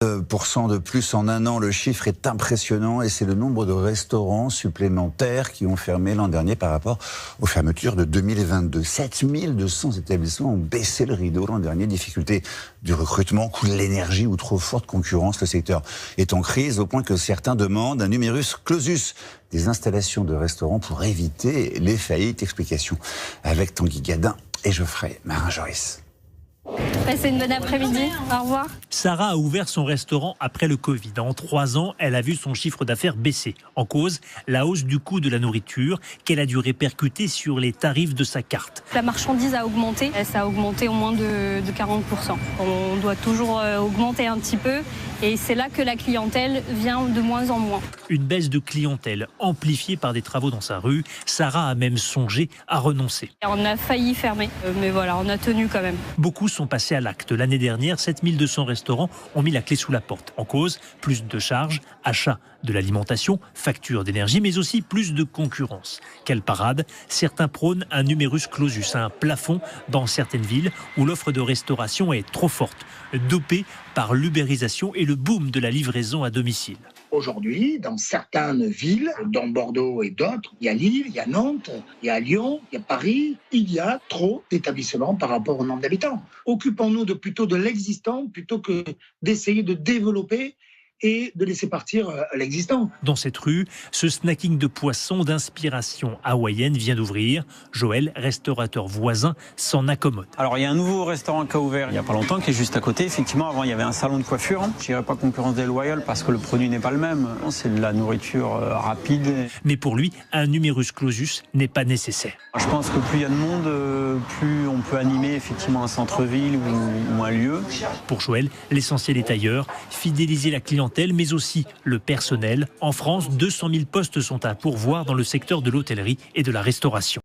% de plus en un an, le chiffre est impressionnant et c'est le nombre de restaurants supplémentaires qui ont fermé l'an dernier par rapport aux fermetures de 2022. 7200 établissements ont baissé le rideau l'an dernier. Difficulté du recrutement, coût de l'énergie ou trop forte concurrence. Le secteur est en crise au point que certains demandent un numerus clausus des installations de restaurants pour éviter les faillites. Explication avec Tanguy Gadin et Geoffrey Marin-Joris. Passez une bonne après-midi. Au revoir. Sarah a ouvert son restaurant après le Covid. En 3 ans, elle a vu son chiffre d'affaires baisser. En cause, la hausse du coût de la nourriture qu'elle a dû répercuter sur les tarifs de sa carte. La marchandise a augmenté. Ça a augmenté au moins de 40%. On doit toujours augmenter un petit peu. Et c'est là que la clientèle vient de moins en moins. Une baisse de clientèle amplifiée par des travaux dans sa rue. Sarah a même songé à renoncer. On a failli fermer, mais voilà, on a tenu quand même. Beaucoup sont passés à l'acte. L'année dernière, 7200 restaurants ont mis la clé sous la porte. En cause, plus de charges, achat de l'alimentation, facture d'énergie, mais aussi plus de concurrence. Quelle parade! Certains prônent un numerus clausus, un plafond dans certaines villes où l'offre de restauration est trop forte, dopée par l'ubérisation et le boom de la livraison à domicile. Aujourd'hui, dans certaines villes, dont Bordeaux et d'autres, il y a Lille, il y a Nantes, il y a Lyon, il y a Paris, il y a trop d'établissements par rapport au nombre d'habitants. Occupons-nous plutôt de l'existant plutôt que d'essayer de développer et de laisser partir l'existant. Dans cette rue, ce snacking de poisson d'inspiration hawaïenne vient d'ouvrir. Joël, restaurateur voisin, s'en accommode. Alors il y a un nouveau restaurant qui a ouvert il n'y a pas longtemps, qui est juste à côté. Effectivement, avant il y avait un salon de coiffure. Je dirais pas concurrence déloyale parce que le produit n'est pas le même. C'est de la nourriture rapide. Mais pour lui, un numerus clausus n'est pas nécessaire. Je pense que plus il y a de monde, plus on peut animer effectivement un centre-ville ou un lieu. Pour Joël, l'essentiel est ailleurs, fidéliser la clientèle, mais aussi le personnel. En France, 200 000 postes sont à pourvoir dans le secteur de l'hôtellerie et de la restauration.